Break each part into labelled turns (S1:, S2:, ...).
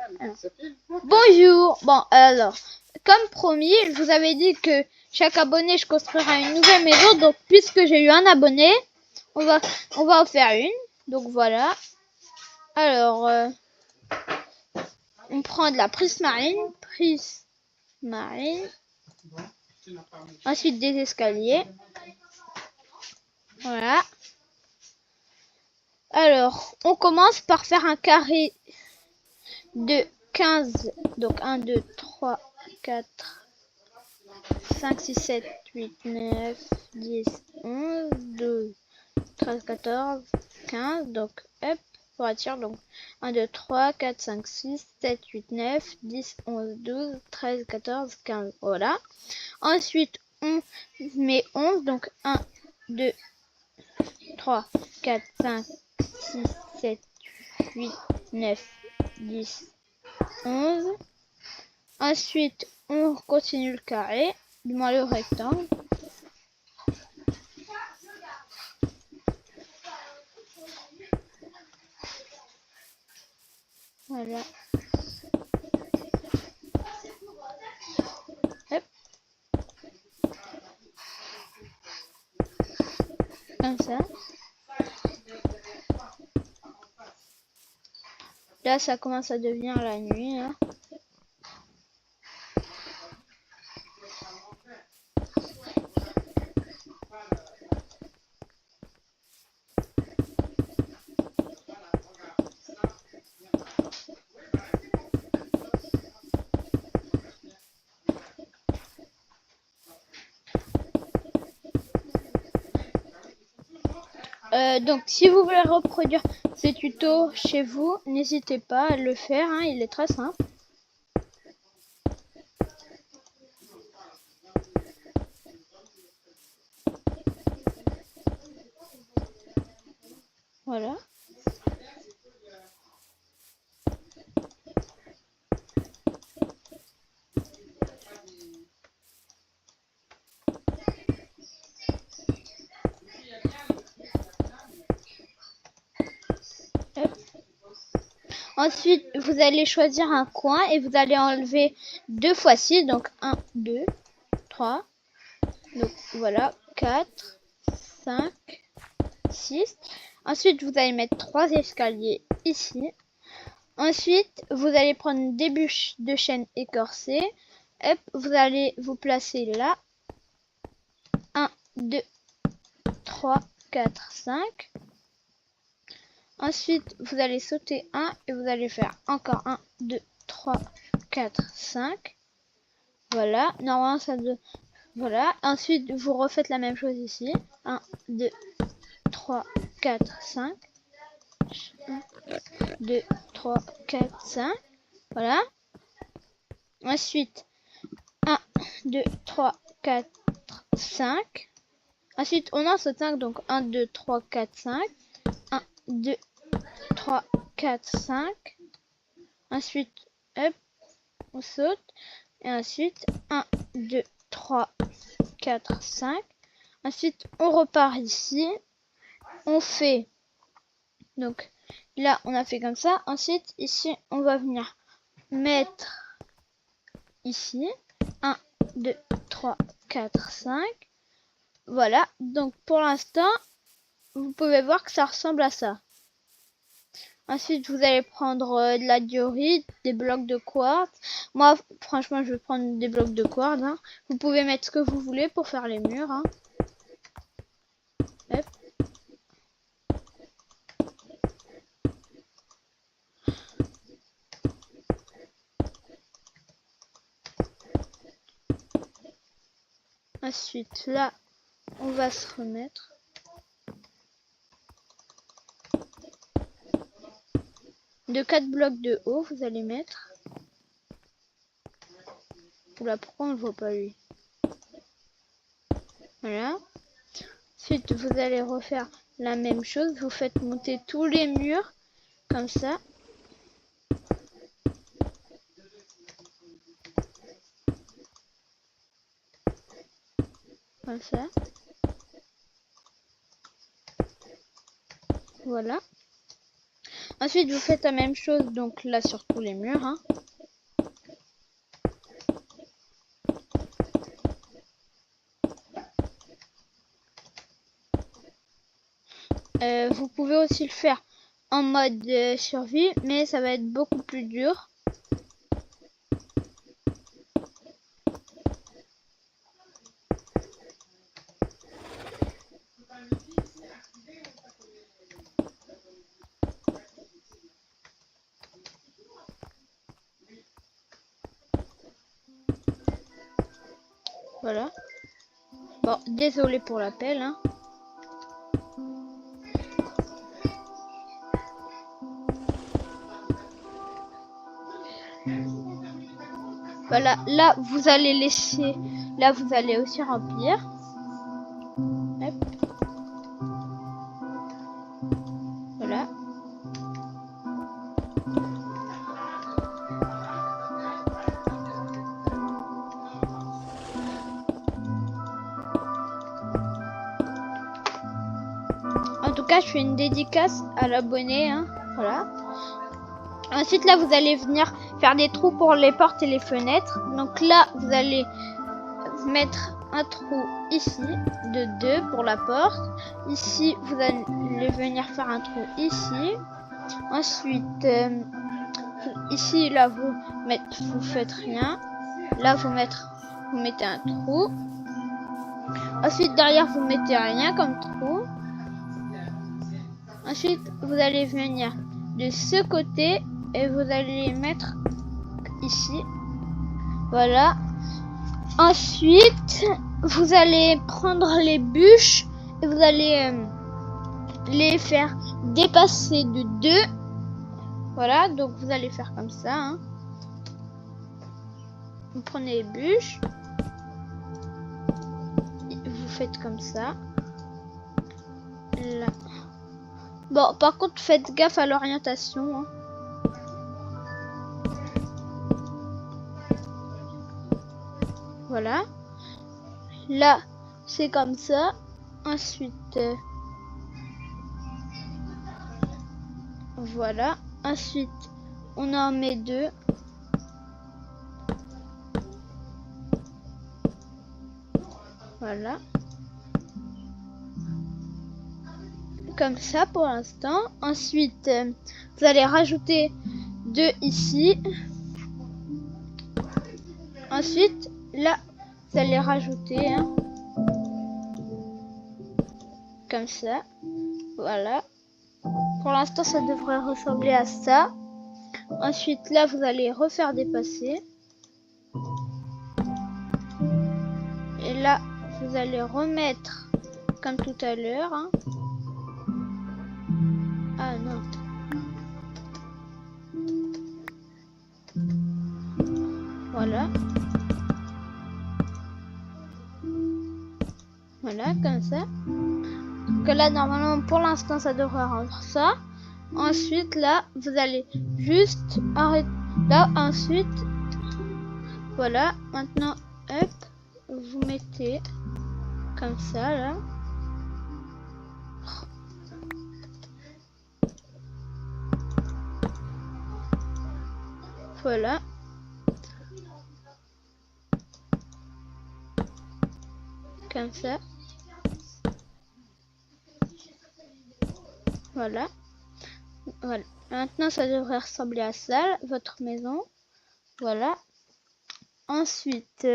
S1: Alors. Bonjour. Bon, alors, comme promis, je vous avais dit que chaque abonné, je construirai une nouvelle maison. Donc, puisque j'ai eu un abonné, on va en faire une. Donc, voilà. Alors, on prend de la prismarine. Ensuite, des escaliers. Voilà. Alors, on commence par faire un carré de 15. Donc, 1, 2, 3, 4, 5, 6, 7, 8, 9, 10, 11, 12, 13, 14, 15. Donc, hop, pour attirer. Donc, 1, 2, 3, 4, 5, 6, 7, 8, 9, 10, 11, 12, 13, 14, 15. Voilà. Ensuite, on met 11. Donc, 1, 2, 3, 4, 5, 6, 7, 8, 9, 10, 11. Ensuite, on continue le carré, du moins le rectangle. Voilà. Hop. Comme ça. Là, ça commence à devenir la nuit. Hein. Donc, si vous voulez reproduire ce tuto chez vous, n'hésitez pas à le faire. Hein, il est très simple. Voilà. Ensuite, vous allez choisir un coin et vous allez enlever 2 fois 6. Donc 1, 2, 3. Donc voilà, 4, 5, 6. Ensuite, vous allez mettre 3 escaliers ici. Ensuite, vous allez prendre des bûches de chêne écorcées. Hop, vous allez vous placer là. 1, 2, 3, 4, 5. Ensuite, vous allez sauter 1 et vous allez faire encore 1, 2, 3, 4, 5. Voilà, normalement ça doit... Voilà, ensuite vous refaites la même chose ici. 1, 2, 3, 4, 5. 1, 2, 3, 4, 5. Voilà. Ensuite, 1, 2, 3, 4, 5. Ensuite, on en saute 5, donc 1, 2, 3, 4, 5. 1, 2, 3, 4, 5. Ensuite, hop, on saute. Et ensuite, 1, 2, 3, 4, 5. Ensuite, on repart ici. On fait... Donc, là, on a fait comme ça. Ensuite, ici, on va venir mettre ici. 1, 2, 3, 4, 5. Voilà. Donc, pour l'instant, vous pouvez voir que ça ressemble à ça. Ensuite, vous allez prendre de la diorite, des blocs de quartz. Moi, franchement, je vais prendre des blocs de quartz. Hein. Vous pouvez mettre ce que vous voulez pour faire les murs. Hein. Hop. Ensuite, là, on va se remettre. De 4 blocs de haut, vous allez mettre. Oula, pourquoi on ne le voit pas lui? Voilà. Ensuite, vous allez refaire la même chose. Vous faites monter tous les murs comme ça. Comme ça. Voilà. Ensuite, vous faites la même chose, donc là sur tous les murs. Hein. Vous pouvez aussi le faire en mode survie, mais ça va être beaucoup plus dur. Voilà. Bon, désolé pour l'appel. Hein. Voilà, là vous allez laisser, là vous allez aussi remplir. Hop. Voilà. En tout cas, je fais une dédicace à l'abonné. Hein. Voilà. Ensuite, là, vous allez venir faire des trous pour les portes et les fenêtres. Donc là, vous allez mettre un trou ici de 2 pour la porte. Ici, vous allez venir faire un trou ici. Ensuite, ici, là, vous faites rien. Là, vous mettez un trou. Ensuite, derrière, vous mettez rien comme trou. Ensuite, vous allez venir de ce côté et vous allez mettre ici. Voilà. Ensuite, vous allez prendre les bûches et vous allez les faire dépasser de 2. Voilà, donc vous allez faire comme ça. Hein. Vous prenez les bûches. Vous faites comme ça. Là. Bon, par contre, faites gaffe à l'orientation. Hein. Voilà. Là, c'est comme ça. Ensuite, voilà. Ensuite, on en met 2. Voilà. Comme ça pour l'instant. Ensuite, vous allez rajouter 2 ici. Ensuite, là, vous allez rajouter hein, comme ça. Voilà. Pour l'instant, ça devrait ressembler à ça. Ensuite, là, vous allez refaire dépasser. Et là, vous allez remettre comme tout à l'heure. Hein. Ah non. Voilà. Voilà, comme ça. Que là, normalement, pour l'instant, ça devrait rendre ça. Ensuite, là, vous allez juste arrêter. Là, ensuite, voilà. Maintenant, hop, vous mettez comme ça, là. Voilà. Comme ça. Voilà. Voilà. Maintenant, ça devrait ressembler à ça, votre maison. Voilà. Ensuite,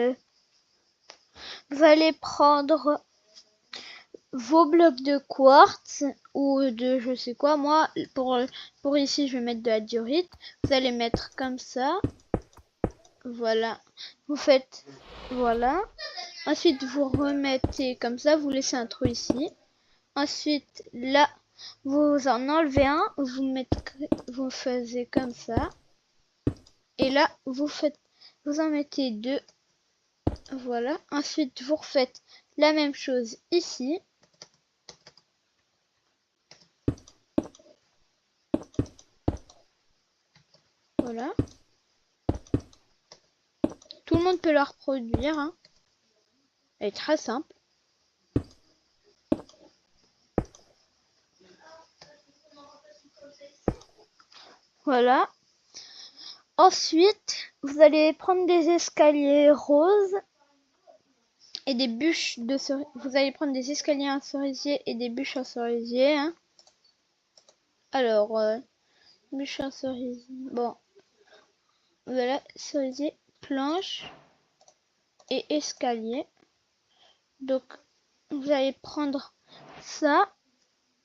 S1: vous allez prendre vos blocs de quartz ou de je sais quoi. Moi, pour ici, je vais mettre de la diorite. Vous allez mettre comme ça. Voilà. Vous faites, voilà. Ensuite, vous remettez comme ça. Vous laissez un trou ici. Ensuite, là, vous en enlevez un. Vous faisiez comme ça. Et là, vous en mettez 2. Voilà. Ensuite, vous refaites la même chose ici. Voilà. Tout le monde peut la reproduire. Hein. Elle est très simple. Voilà. Ensuite, vous allez prendre des escaliers roses et des bûches de cerisier. Vous allez prendre des escaliers à cerisier et des bûches à cerisier. Hein. Alors, bûches à cerisier. Bon, voilà, cerisier, planche et escalier. Donc, vous allez prendre ça.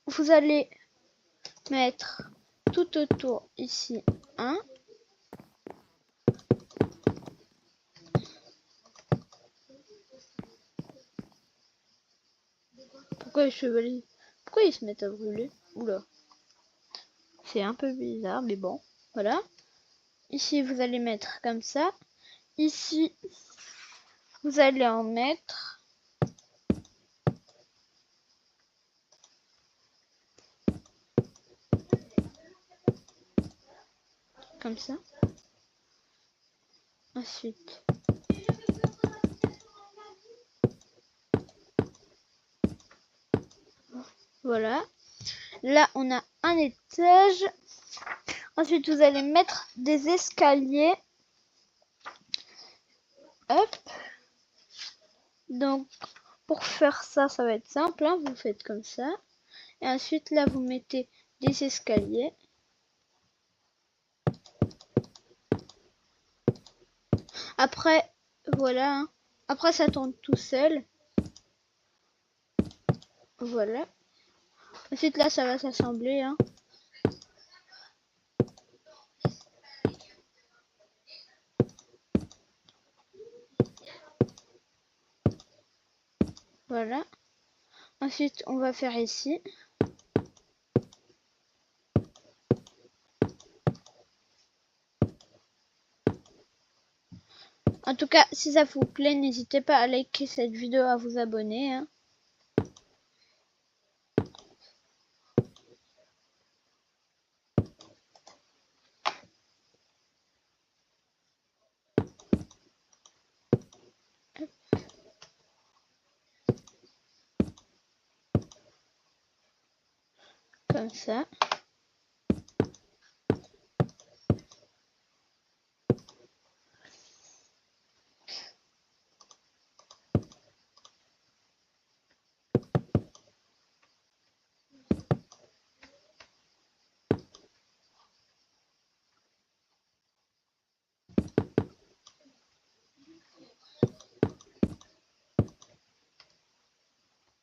S1: Vous allez mettre tout autour ici un. Pourquoi les chevaliers? Pourquoi ils se mettent à brûler? Oula. C'est un peu bizarre, mais bon. Voilà. Ici, vous allez mettre comme ça. Ici, vous allez en mettre comme ça. Ensuite, voilà. Là, on a un étage. Ensuite, vous allez mettre des escaliers. Hop. Donc, pour faire ça, ça va être simple. Hein. Vous faites comme ça. Et ensuite, là, vous mettez des escaliers. Après, voilà. Hein. Après, ça tourne tout seul. Voilà. Ensuite, là, ça va s'assembler. Hein. Voilà. Ensuite, on va faire ici. En tout cas, si ça vous plaît, n'hésitez pas à liker cette vidéo, à vous abonner. Hein. Comme ça.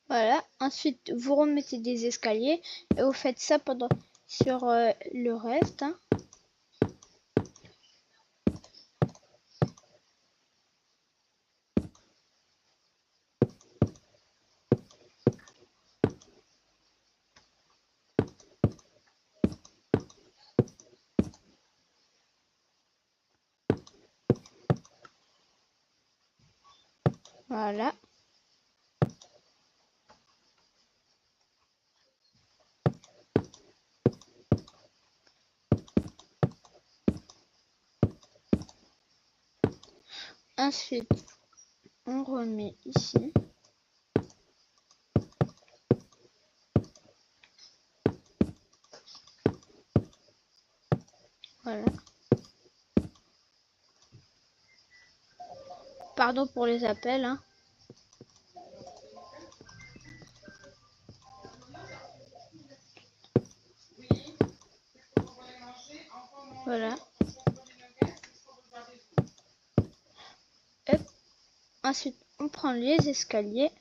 S1: Voilà. Ensuite, vous remettez des escaliers et vous faites ça pendant sur le reste. Hein. Voilà. Ensuite, on remet ici. Voilà. Pardon pour les appels. Hein. Voilà. Hop. Ensuite, on prend les escaliers.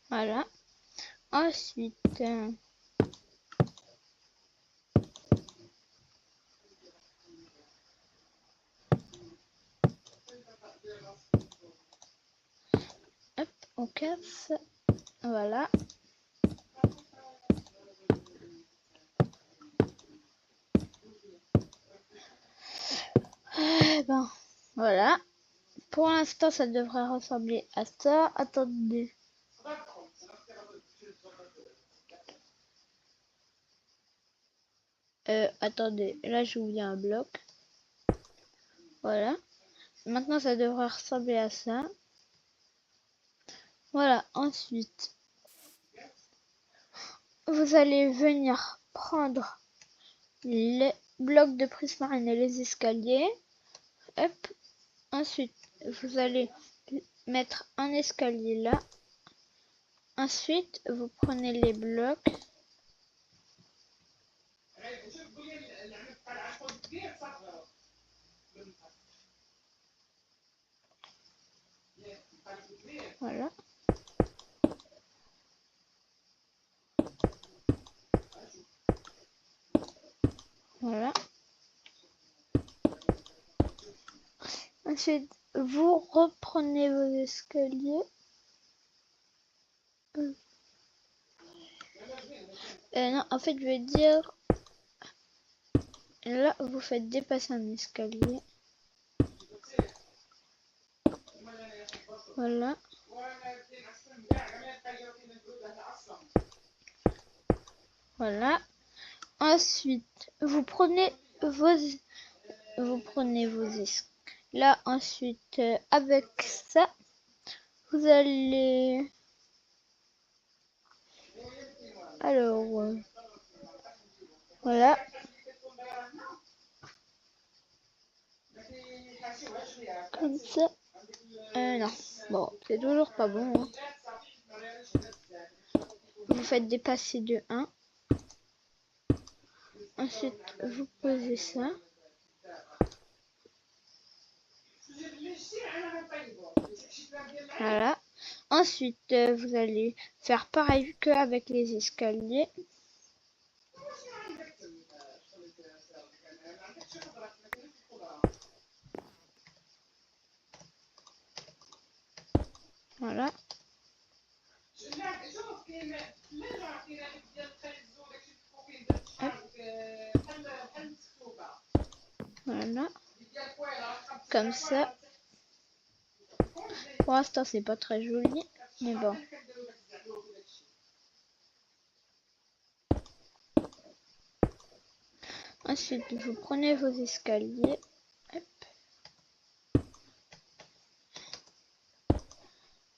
S1: Voilà. Ensuite, hop, on casse. Voilà. Ben, voilà. Pour l'instant, ça devrait ressembler à ça. Attendez. Attendez, là j'ai oublié un bloc. Voilà. Maintenant ça devrait ressembler à ça. Voilà, ensuite, vous allez venir prendre les blocs de prismarine et les escaliers. Hop. Ensuite, vous allez mettre un escalier là. Ensuite, vous prenez les blocs. Voilà. Voilà. Ensuite, vous reprenez vos escaliers. Non, en fait, je vais dire... Là, vous faites dépasser un escalier. Voilà. Voilà. Ensuite, vous prenez vos escaliers. Là, ensuite, avec ça, vous allez... Alors, voilà. Comme ça. Non. Bon, c'est toujours pas bon. Hein. Vous faites dépasser de 1. Ensuite, vous posez ça. Voilà. Ensuite, vous allez faire pareil qu'avec les escaliers. Voilà. Hop. Voilà. Comme ça. Pour l'instant, c'est pas très joli, mais bon. Ensuite, vous prenez vos escaliers. Hop.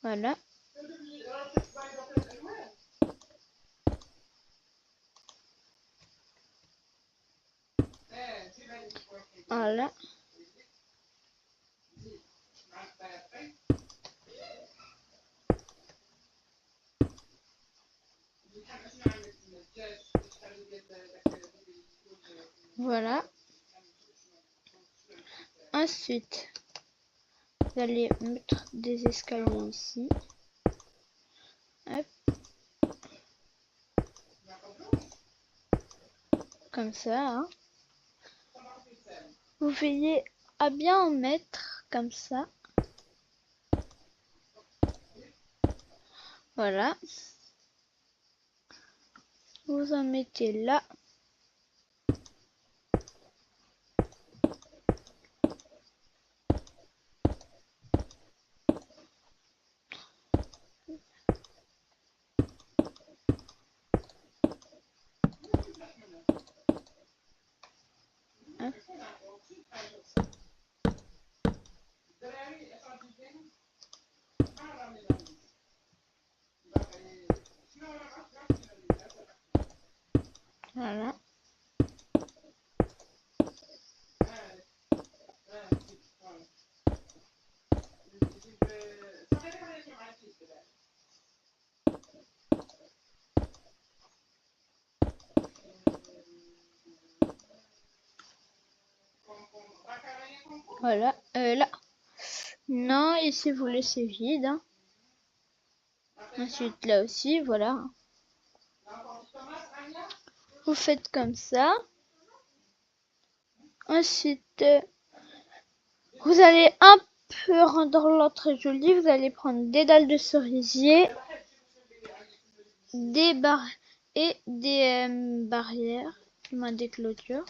S1: Voilà. Voilà. Voilà. Ensuite, vous allez mettre des escaliers ici. Hop. Comme ça. Hein. Vous veillez à bien en mettre comme ça. Voilà. Vous en mettez là. Hein. Voilà. Voilà. Là. Non, ici vous laissez vide. Hein. Ensuite là aussi, voilà. Vous faites comme ça. Ensuite, vous allez un peu rendre l'entrée jolie. Vous allez prendre des dalles de cerisier, des barres et des barrières, des clôtures.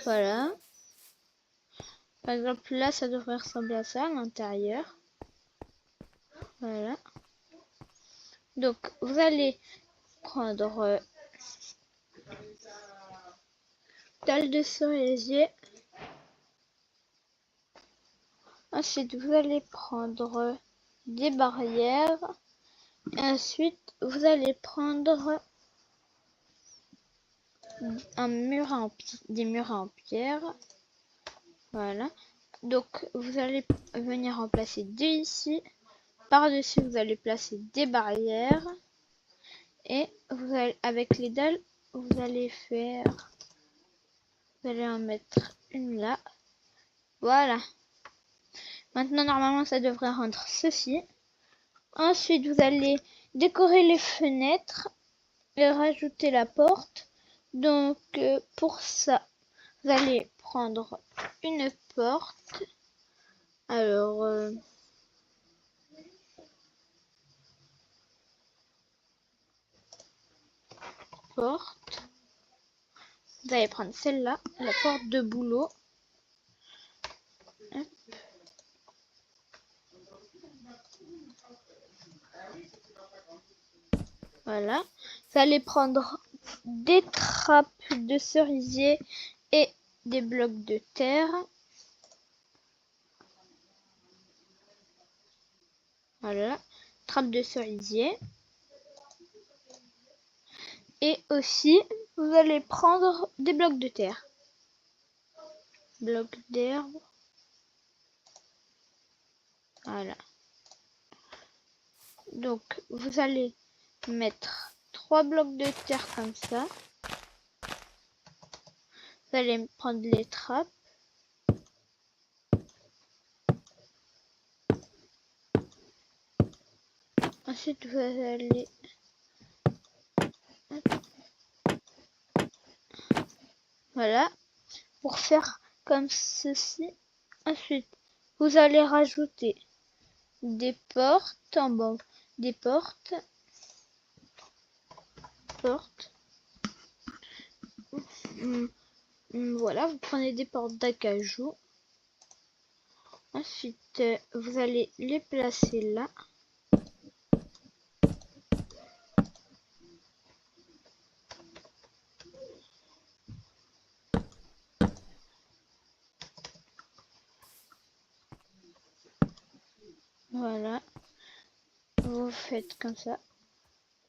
S1: Voilà. Par exemple, là, ça devrait ressembler à ça à l'intérieur. Voilà. Donc, vous allez prendre dalle de cerisier. Ensuite, vous allez prendre des barrières. Et ensuite, vous allez prendre des murs en pierre. Voilà. Donc, vous allez venir en placer deux ici. Par-dessus, vous allez placer des barrières. Et vous allez, avec les dalles, vous allez en mettre une là. Voilà. Maintenant, normalement, ça devrait rendre ceci. Ensuite, vous allez décorer les fenêtres et rajouter la porte. Donc, pour ça, vous allez prendre une porte. Alors, porte. Vous allez prendre celle-là, la porte de boulot. Hop. Voilà. Vous allez prendre des trappes de cerisier et des blocs de terre. Voilà. Trappe de cerisier. Et aussi, vous allez prendre des blocs de terre. Blocs d'herbe. Voilà. Donc, vous allez mettre 3 blocs de terre comme ça. Vous allez prendre les trappes. Ensuite, vous allez... Voilà. Pour faire comme ceci. Ensuite, vous allez rajouter des portes en bas. Des portes. Voilà, vous prenez des portes d'acajou. Ensuite, vous allez les placer là. Voilà. Vous faites comme ça.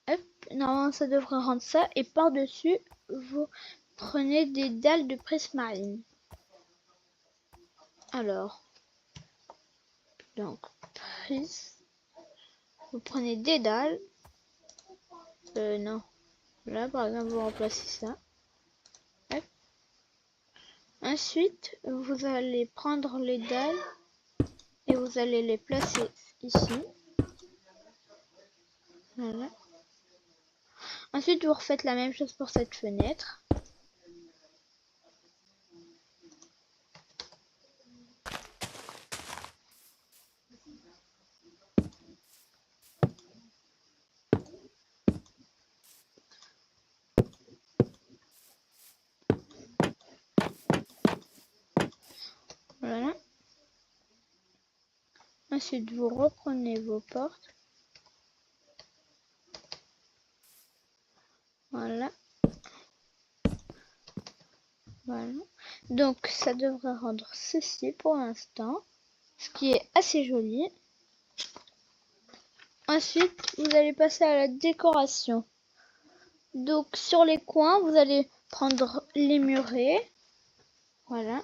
S1: Hop. Normalement, ça devrait rendre ça. Et par-dessus, vous prenez des dalles de presse marine. Alors, donc, prise. Vous prenez des dalles. Non. Là, par exemple, vous remplacez ça. Hop. Ensuite, vous allez prendre les dalles et vous allez les placer ici. Voilà. Ensuite, vous refaites la même chose pour cette fenêtre. Voilà. Ensuite, vous reprenez vos portes. Voilà. Voilà. Donc, ça devrait rendre ceci pour l'instant. Ce qui est assez joli. Ensuite, vous allez passer à la décoration. Donc, sur les coins, vous allez prendre les murets. Voilà.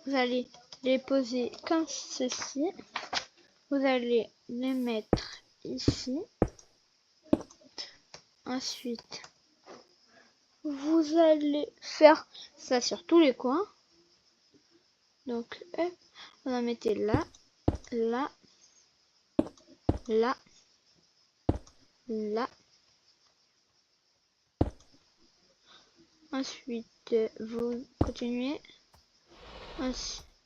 S1: Vous allez les poser comme ceci. Vous allez les mettre ici. Ensuite, vous allez faire ça sur tous les coins. Donc, vous en mettez là, là, là, là. Ensuite, vous continuez.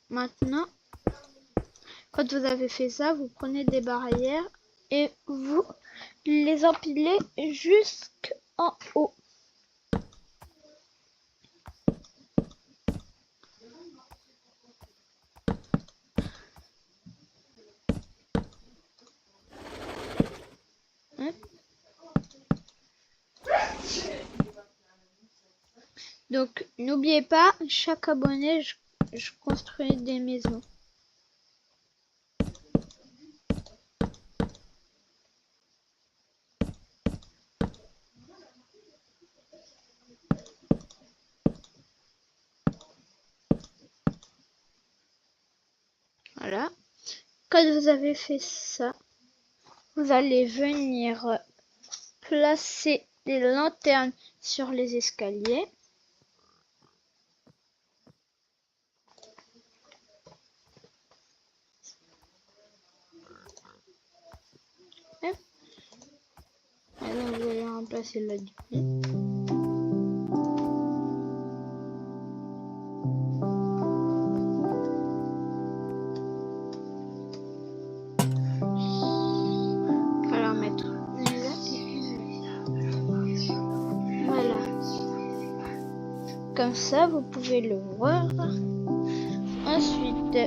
S1: Maintenant, quand vous avez fait ça, vous prenez des barrières et vous les empilez jusqu'en haut. Donc n'oubliez pas, chaque abonné, je construis des maisons. Voilà. Quand vous avez fait ça, vous allez venir placer des lanternes sur les escaliers. Et donc vous allez remplacer la durée. Alors mettre une là et une là. Voilà. Comme ça, vous pouvez le voir. Ensuite,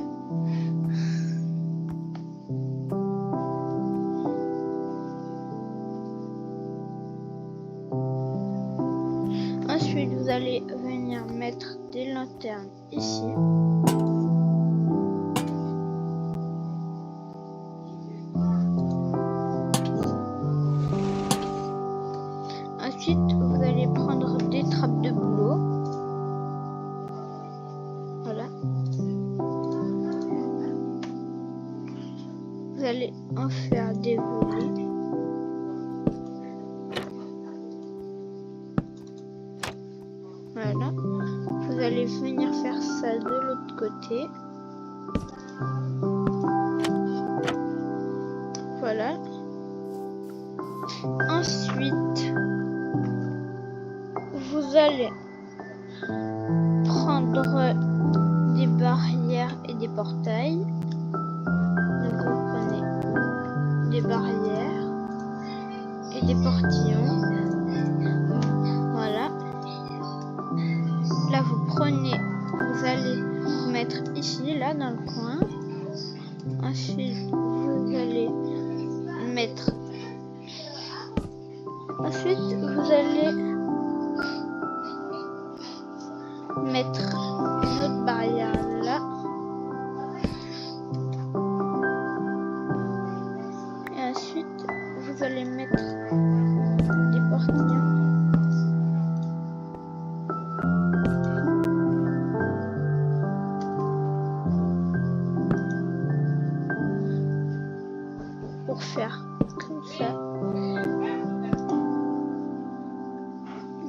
S1: vous allez venir mettre des lanternes ici. Ensuite, vous allez prendre des trappes de boulot. Voilà. Vous allez en faire des volets. Voilà. Vous allez venir faire ça de l'autre côté. Voilà. Ensuite, vous allez prendre des barrières et des portails. Donc vous prenez des barrières et des portillons. Voilà. Là vous prenez, vous allez vous mettre ici, là dans le coin. Ensuite vous allez mettre. Ensuite vous allez mettre une autre barrière là. Et ensuite vous allez mettre des portillons. Pour faire comme ça.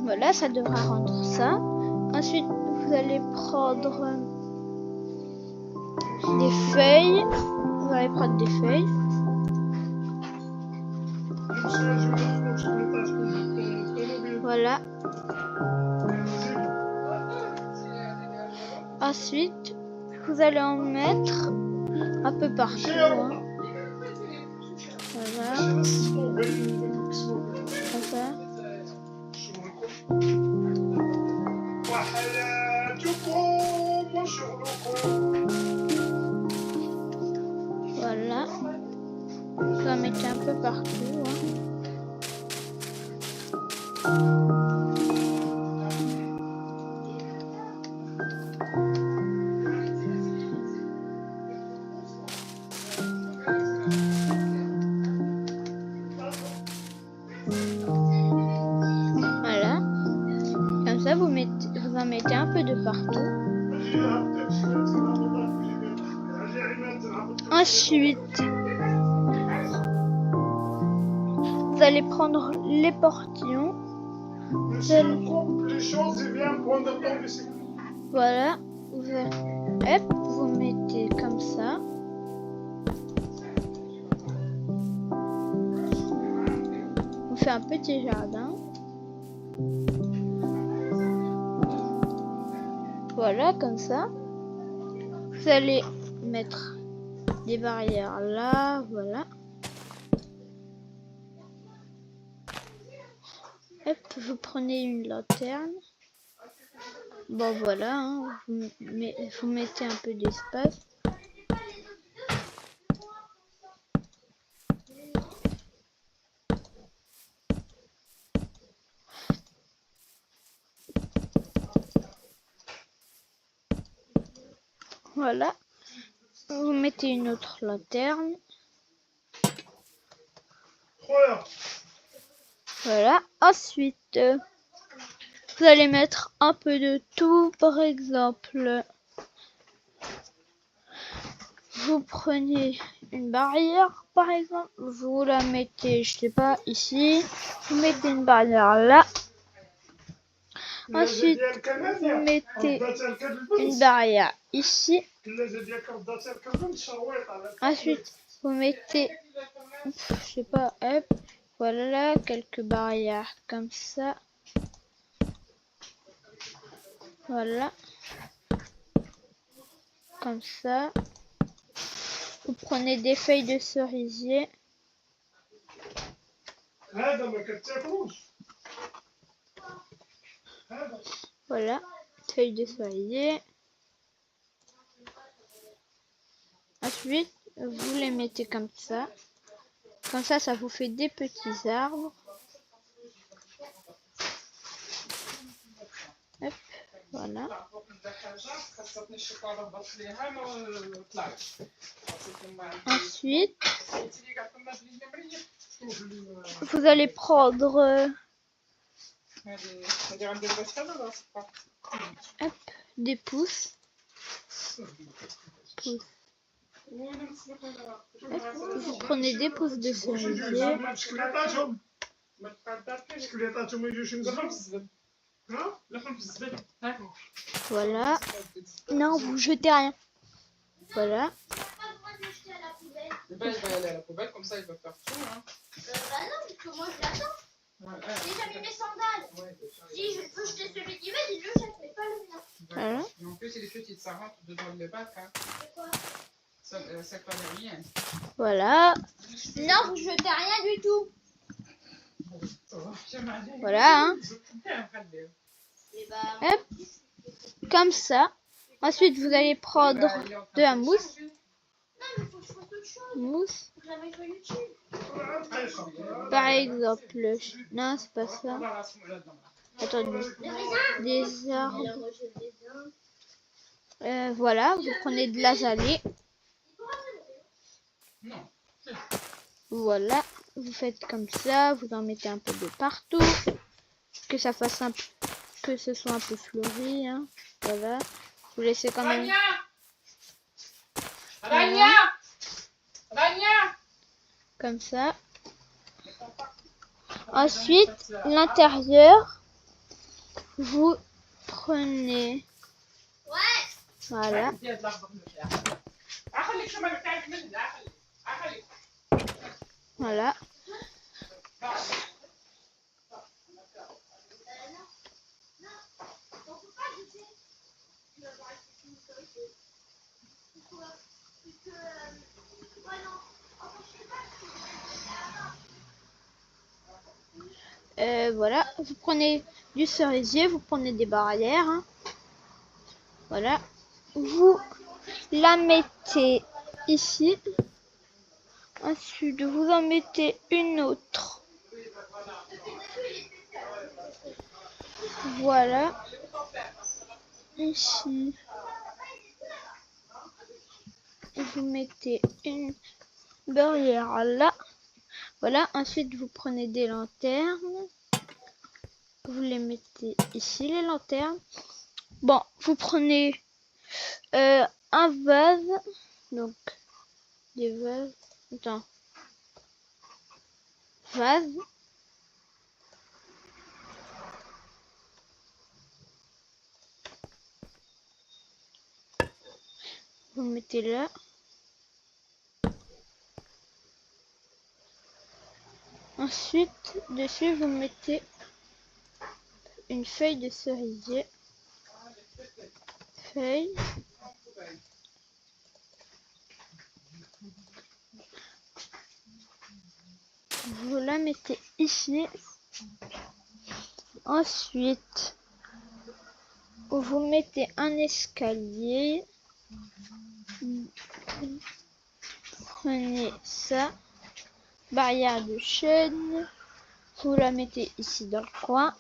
S1: Voilà, ça devra rendre ça. Ensuite, vous allez prendre des feuilles. Vous allez prendre des feuilles. Voilà. Ensuite, vous allez en mettre un peu partout. Hein. Voilà. Comme ça. Voilà. Vous en mettez un peu partout. Hein. Voilà. Comme ça, vous en mettez un peu de partout. Ensuite, vous allez prendre les portillons. Voilà. Vous mettez comme ça. On fait un petit jardin. Voilà, comme ça. Vous allez mettre des barrières là, voilà. Hop, vous prenez une lanterne. Bon, voilà, hein, vous mettez un peu d'espace. Voilà. Vous mettez une autre lanterne. Voilà. Ensuite, vous allez mettre un peu de tout. Par exemple, vous prenez une barrière, par exemple. Vous la mettez, je sais pas, ici. Vous mettez une barrière là. Ensuite, vous mettez une barrière ici. Ensuite, vous mettez, je sais pas, hop, voilà, quelques barrières comme ça. Voilà. Comme ça. Vous prenez des feuilles de cerisier. Voilà, feuilles de cerisier. Ensuite, vous les mettez comme ça. Comme ça vous fait des petits arbres. Hop, voilà. Ensuite, vous allez prendre hop, des pousses. Vous prenez des pousses de cerisier. Voilà. Non, vous jetez rien. Voilà.
S2: Mais pas, il va y aller à la poubelle, comme ça il va faire tout. Hein.
S3: Bah non, parce que moi je l'attends. J'ai déjà mis mes sandales. Si je veux jeter celui qui met, il le jette, mais pas le mien.
S1: Voilà.
S2: Et en plus, il est petit, ça rentre dedans le bac. Hein.
S3: C'est quoi?
S2: Ça connaît rien.
S1: Voilà.
S3: Non, vous jetez rien du tout.
S1: Voilà. Hein. Hop. Comme ça. Ensuite, vous allez prendre de la mousse.
S3: Non, mais faut que je fasse autre chose.
S1: Mousse.
S3: Faut que je la mette sur YouTube.
S1: Par exemple. Non, c'est pas ça. Attendez. Des arbres. Voilà. Vous prenez de l'azalée. Voilà. Vous faites comme ça. Vous en mettez un peu de partout. Que ça fasse un peu, que ce soit un peu fleuri. Hein. Voilà. Vous laissez quand même.
S2: Rania,
S1: Comme ça. Ensuite, l'intérieur, vous prenez. Voilà. Voilà. Voilà, vous prenez du cerisier, vous prenez des barrières. Hein. Voilà. Vous la mettez ici. Ensuite, vous en mettez une autre. Voilà. Ici. Vous mettez une barrière là. Voilà. Ensuite, vous prenez des lanternes. Vous les mettez ici, les lanternes. Bon, vous prenez un vase. Donc, des vases. Attends. Vase. Vous le mettez là. Ensuite, dessus, vous mettez une feuille de cerisier. Feuille. Vous la mettez ici. Ensuite, vous mettez un escalier. Prenez ça. Barrière de chaîne. Vous la mettez ici dans le coin.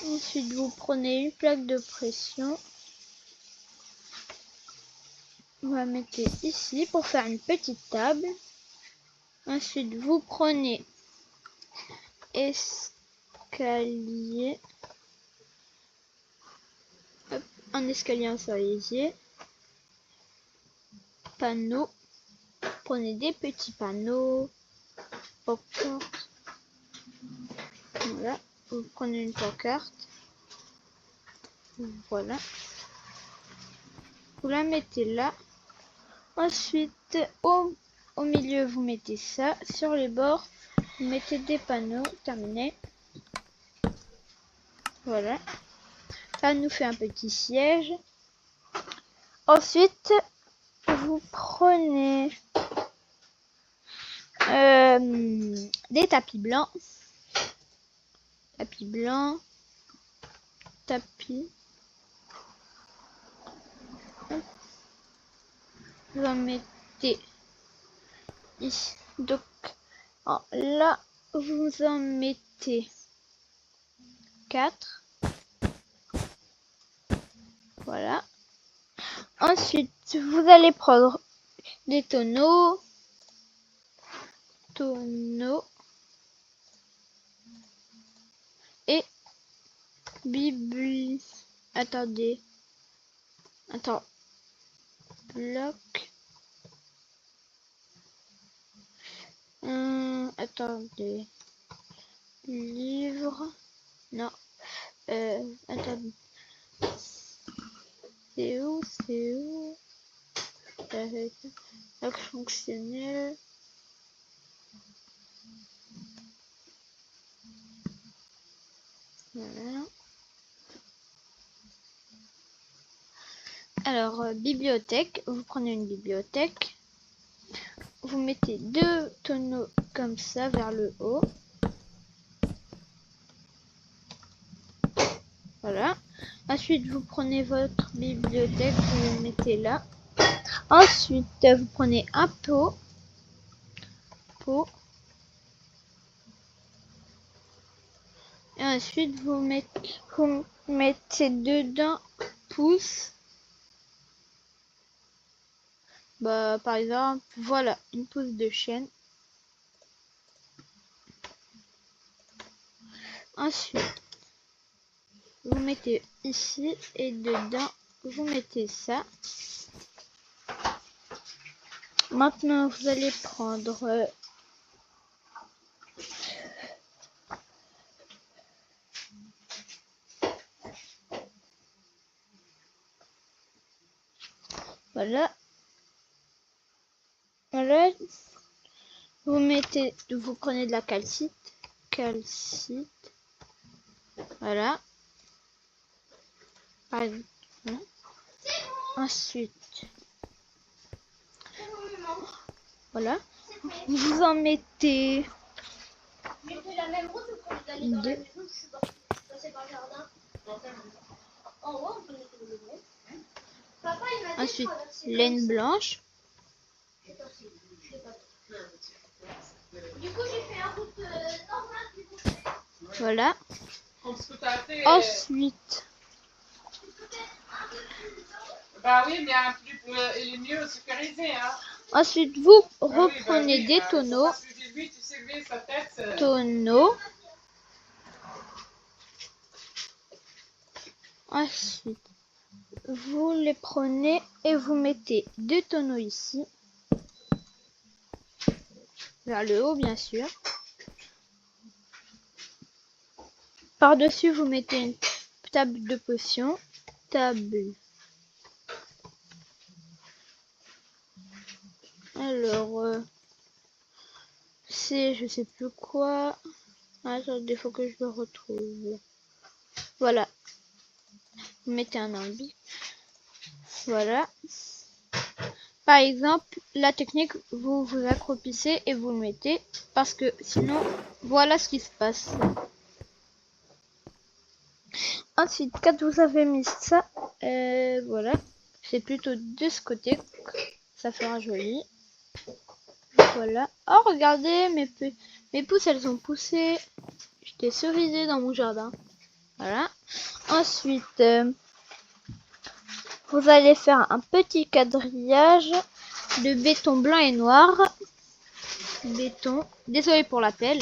S1: Ensuite, vous prenez une plaque de pression. vous la mettez ici pour faire une petite table. Ensuite, vous prenez escalier. Hop, un escalier en cerisier. Panneau. Prenez des petits panneaux. Pancarte. Voilà. Vous prenez une pancarte. Voilà. Vous la mettez là. Ensuite, au milieu, vous mettez ça. Sur les bords, vous mettez des panneaux. Terminé. Voilà. Ça nous fait un petit siège. Ensuite, vous prenez des tapis blancs. Tapis blanc. Tapis. Vous en mettez ici. Donc, là, vous en mettez 4. Voilà. Ensuite, vous allez prendre des tonneaux. Et attendez. Bloc. Attendez. Livre. Non. Attendez. C'est où? Bloc fonctionnel. Voilà. Alors, bibliothèque. Vous prenez une bibliothèque. Vous mettez 2 tonneaux comme ça vers le haut. Voilà. Ensuite, vous prenez votre bibliothèque, vous le mettez là. Ensuite, vous prenez un pot. Et ensuite, vous mettez dedans pouce. Bah, par exemple, voilà, une pousse de chêne. Ensuite, vous mettez ici et dedans, vous mettez ça. Maintenant, vous allez prendre voilà. Voilà. Vous prenez de la calcite. Voilà. Ensuite, voilà. Vous en mettez
S3: la même route quand vous allez dans la maison, je suis passée par le jardin. En haut, on peut mettre le maison. Papa, il m'a dit
S1: ensuite laine blanche.
S3: Du coup, j'ai fait un route normale du coup.
S1: Voilà.
S2: Ensuite. Bah oui, mais il est mieux sécurisé, hein.
S1: Ensuite, vous reprenez des tonneaux. Ensuite, vous les prenez et vous mettez 2 tonneaux ici. Vers le haut, bien sûr. Par-dessus, vous mettez une table de potions. Alors, c'est je sais plus quoi. Attendez, faut que je le retrouve. Voilà. Vous mettez un ampli. Voilà. Par exemple, la technique, vous vous accroupissez et vous le mettez parce que sinon, voilà ce qui se passe. Ensuite, quand vous avez mis ça, voilà, c'est plutôt de ce côté, ça fera joli. Voilà. Oh, regardez, mes pousses, elles ont poussé. J'étais cerisée dans mon jardin. Voilà. Ensuite, Vous allez faire un petit quadrillage de béton blanc et noir. Béton. Désolé pour l'appel.